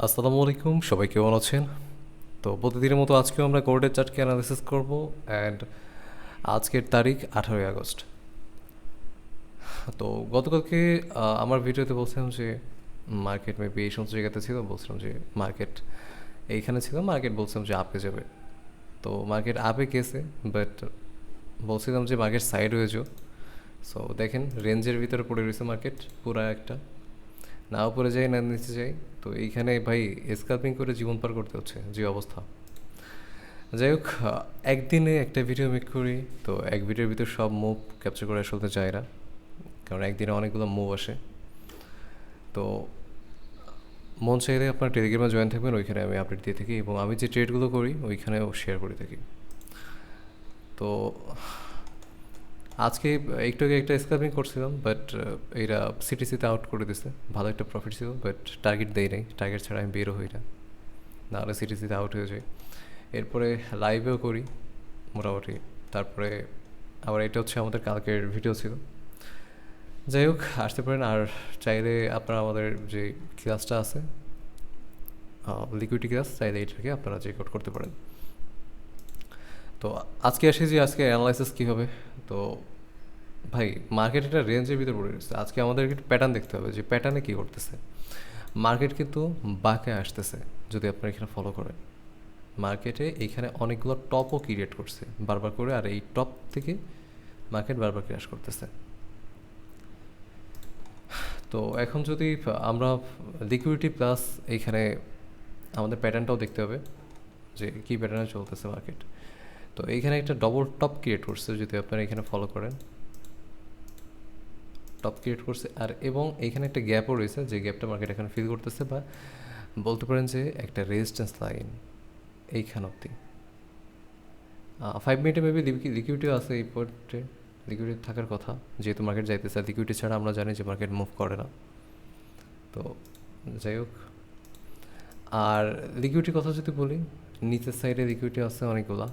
আসসালামু আলাইকুম, সবাই কেমন আছেন? তো প্রতিদিনের মতো আজকেও আমরা গোল্ডের চার্টকে অ্যানালিসিস করব। অ্যান্ড আজকের তারিখ 18ই আগস্ট। তো গতকালকে আমার ভিডিওতে বলছিলাম যে মার্কেট মেবি এই সমস্ত জায়গাতে ছিল, বলছিলাম যে মার্কেট এইখানে ছিল, মার্কেট বলছিলাম যে আপে যাবে। তো মার্কেট আপে গেছে, বাট বলছিলাম যে মার্কেট সাইড হয়ে যাও। সো দেখেন রেঞ্জের ভিতরে পড়ে রয়েছে মার্কেট পুরা একটা, না উপরে যাই না নিচে যাই। তো এইখানে ভাই স্ক্যাল্পিং করে জীবন পার করতে হচ্ছে, যে অবস্থা। যাই হোক, একদিনে একটা ভিডিও মেক করি, তো এক ভিডিওর ভিতর সব মুভ ক্যাপচার করে আসলে যায় না, কারণ একদিনে অনেকগুলো মুভ আসে। তো মন চাইলে আপনার টেলিগ্রামে জয়েন থাকবেন, ওইখানে আমি আপডেট দিয়ে থাকি এবং আমি যে ট্রেডগুলো করি ওইখানেও শেয়ার করে থাকি। তো আজকে একটু আগে একটা স্ক্যাপিং করছিলাম, বাট এরা সিটিসিতে আউট করে দিছে। ভালো একটা প্রফিট ছিল, বাট টার্গেট দেয় নাই, টার্গেট ছাড়া আমি বেরো হই না, নাহলে সিটিসিতে আউট হয়ে যায়। এরপরে লাইভেও করি মোটামুটি। তারপরে আবার এটা হচ্ছে আমাদের কালকের ভিডিও ছিল। যাই হোক, আসতে পারেন। আর চাইলে আপনারা আমাদের যে ক্লাসটা আছে, লিকুইডিটি ক্লাস, চাইলে এটাকে আপনারা চেক আউট করতে পারেন। তো আজকে আসি যে আজকে অ্যানালাইসিস কী হবে। তো ভাই মার্কেট একটা রেঞ্জের ভিতরে পড়ে গেছে। আজকে আমাদের একটু প্যাটার্ন দেখতে হবে যে প্যাটার্নে কী করতেছে। মার্কেট কিন্তু বাঁকে আসতেছে, যদি আপনারা এখানে ফলো করেন। মার্কেটে এইখানে অনেকগুলো টপও ক্রিয়েট করছে বারবার করে, আর এই টপ থেকে মার্কেট বারবার ক্র্যাশ করতেছে। তো এখন যদি আমরা লিকুইডিটি প্লাস এইখানে আমাদের প্যাটার্নটাও দেখতে হবে যে কী প্যাটার্নে চলতেছে মার্কেট। তো এইখানে একটা ডবল টপ ক্রিয়েট করছে, যদি আপনারা এখানে ফলো করেন। টপ ক্রিয়েট করছে, আর এবং এইখানে একটা গ্যাপও রয়েছে, যে গ্যাপটা মার্কেট এখানে ফিল করতেছে, বা বলতে পারেন যে একটা রেজিস্ট্যান্স লাইন এইখান অব্দি। 5 মিনিটে মেবি লিকুইডিটিও আছে এই পয়েন্টে, লিকুইডিটি থাকার কথা, যেহেতু মার্কেট যাইতেছে। আর লিকুইডিটি ছাড়া আমরা জানি যে মার্কেট মুভ করে না। তো যাই হোক, আর লিকুইডিটির কথা যদি বলি, নিচের সাইডে লিকুইডিটি আছে অনেকগুলা।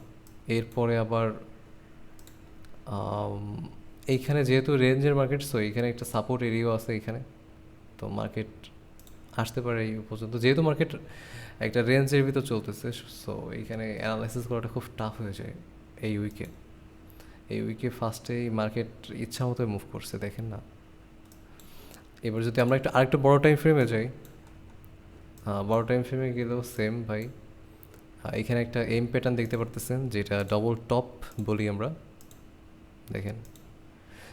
এরপরে আবার এইখানে যেহেতু রেঞ্জের মার্কেট, সো এইখানে একটা সাপোর্ট এরিয়াও আছে এইখানে। তো মার্কেট আসতে পারে এই পর্যন্ত, যেহেতু মার্কেট একটা রেঞ্জের ভিতর চলতেছে। সো এইখানে অ্যানালাইসিস করাটা খুব টাফ হয়ে যায় এই উইকে। এই উইকে ফার্স্টেই মার্কেট ইচ্ছা মতো মুভ করছে, দেখেন না। এবার যদি আমরা আরেকটু বড় টাইম ফ্রেমে যাই, বড় টাইম ফ্রেমে গেলেও সেম ভাই। এখানে একটা এম প্যাটার্ন দেখতে পারতেছেন, যেটা ডবল টপ বলি আমরা। দেখেন,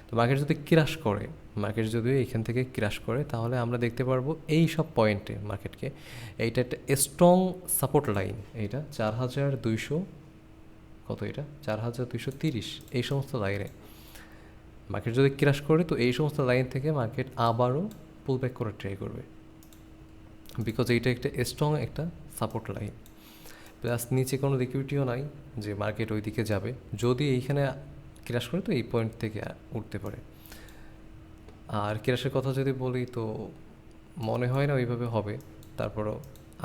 তো মার্কেট যদি ক্র্যাশ করে, মার্কেট যদি এখান থেকে ক্র্যাশ করে, তাহলে আমরা দেখতে পারবো এই সব পয়েন্টে মার্কেটকে। এইটা একটা স্ট্রং সাপোর্ট লাইন, এইটা 4200, কত এটা 4230, এই সমস্ত লাইনে মার্কেট যদি ক্র্যাশ করে, তো এই সমস্ত লাইন থেকে মার্কেট আবারও পুল ব্যাক করার ট্রাই করবে, বিকজ এইটা একটা স্ট্রং একটা সাপোর্ট লাইন। প্লাস নিচে কোনো লিকুইডিটিও নাই যে মার্কেট ওই দিকে যাবে। যদি এইখানে ক্র্যাশ করে, তো এই পয়েন্ট থেকে উঠতে পারে। আর ক্র্যাশের কথা যদি বলি, তো মনে হয় না ওইভাবে হবে। তারপরও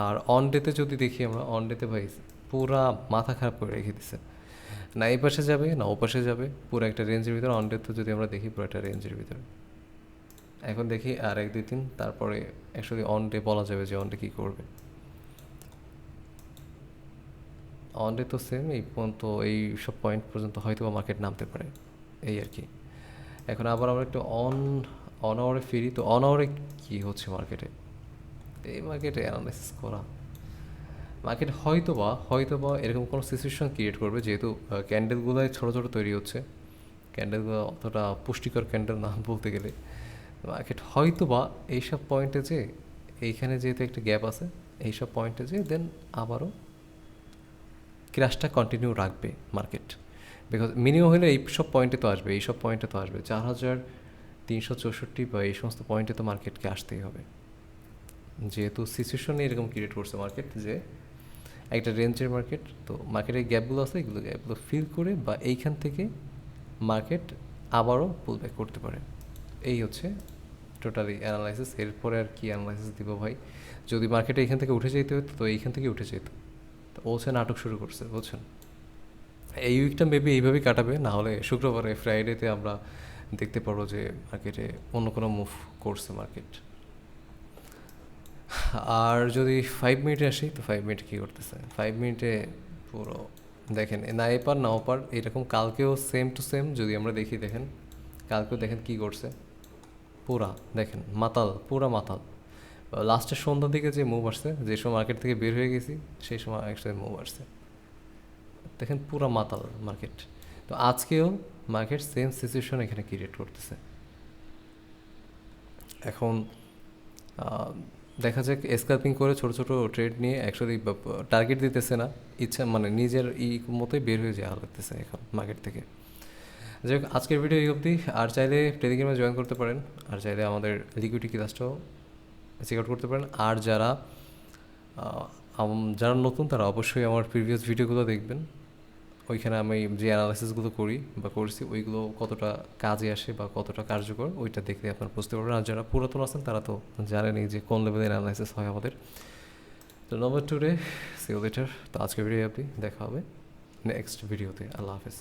আর অন ডেতে যদি দেখি আমরা, অন ডেতে ভাই পুরা মাথা খারাপ করে রেখে দিছে। না এই পাশে যাবে না ও পাশে যাবে, পুরো একটা রেঞ্জের ভিতরে। অন ডেতে যদি আমরা দেখি, পুরো একটা রেঞ্জের ভিতরে। এখন দেখি আর 1-2 দিন, তারপরে অ্যাকচুয়ালি অন ডে বলা যাবে যে অন ডে কী করবে। অন ডে তো সেম, এই পর্যন্ত এই সব পয়েন্ট পর্যন্ত হয়তো মার্কেট নামতে পারে, এই আর কি। এখন আবার আমরা একটু অন আওয়ারে ফিরি। তো অন আওয়ারে কী হচ্ছে মার্কেটে, এই মার্কেটে অ্যানালাইসিস করা। মার্কেট হয়তো বা এরকম কোনো সিচুয়েশন ক্রিয়েট করবে, যেহেতু ক্যান্ডেলগুলোয় ছোটো ছোটো তৈরি হচ্ছে। ক্যান্ডেলগুলো অতটা পুষ্টিকর ক্যান্ডেল না বলতে গেলে। মার্কেট হয়তো বা এইসব পয়েন্টে যে, এইখানে যেহেতু একটা গ্যাপ আছে, এইসব পয়েন্টে যে দেন আবারও ক্র্যাশটা কন্টিনিউ রাখবে মার্কেট। বিকজ মিনিমাম হলে এই সব পয়েন্টে তো আসবে, এইসব পয়েন্টে তো আসবে 4364 বা এই সমস্ত পয়েন্টে তো মার্কেটকে আসতেই হবে, যেহেতু সিচুয়েশনে এরকম ক্রিয়েট করছে মার্কেট যে একটা রেঞ্জের মার্কেট। তো মার্কেটের গ্যাপগুলো আছে, এগুলো গ্যাপগুলো ফিল করে বা এইখান থেকে মার্কেট আবারও পুল ব্যাক করতে পারে। এই হচ্ছে টোটালি অ্যানালাইসিস। এরপরে আর কি অ্যানালাইসিস দিব ভাই, যদি মার্কেটে এইখান থেকে উঠে যেতে হতো, তো এইখান থেকে উঠে যেত। তো ও হচ্ছে নাটক শুরু করছে, বুঝছেন। এই উইকটা মেবি এইভাবেই কাটাবে, না হলে শুক্রবারে ফ্রাইডেতে আমরা দেখতে পারবো যে মার্কেটে অন্য কোনো মুভ করছে মার্কেট। আর যদি 5 মিনিটে আসি তো 5 মিনিটে কী করতেছে 5 মিনিটে পুরো দেখেন না এপার না ওপার এরকম কালকেও সেম টু সেম যদি আমরা দেখি দেখেন কালকেও দেখেন কী করছে পুরা দেখেন মাতাল পুরা মাতাল লাস্টের সন্ধ্যার দিকে যে মুভ আসছে যে সময় মার্কেট থেকে বের হয়ে গেছি সেই সময় একসাথে মুভ আসছে দেখেন পুরা মাতাল মার্কেট তো আজকেও মার্কেট সেম সিচুয়েশন এখানে ক্রিয়েট করতেছে এখন দেখা যাক স্ক্যাল্পিং করে ছোট ছোট ট্রেড নিয়ে একসাথে টার্গেট দিতেছে না ইচ্ছা মানে নিজের মতোই বের হয়ে যাওয়া লাগতেছে এখন মার্কেট থেকে যাই হোক আজকের ভিডিও এই অবধি আর চাইলে টেলিগ্রামে জয়েন করতে পারেন আর চাইলে আমাদের লিকুইডিটি ক্লাসটাও চেক আউট করতে পারেন আর যারা নতুন তারা অবশ্যই আমার প্রিভিয়াস ভিডিওগুলো দেখবেন ওইখানে আমি যে অ্যানালাইসিসগুলো করি বা করছি ওইগুলো কতটা কাজে আসে বা কতটা কার্যকর ওইটা দেখলে আপনারা বুঝতে পারবেন আর যারা পুরাতন আছেন তারা তো জানেনই যে কোন লেভেলের অ্যানালাইসিস হয় আমাদের তো নম্বর 2 সি ইউ লেটার তো আজকের ভিডিও আপনি দেখা হবে নেক্সট ভিডিওতে আল্লাহ হাফেজ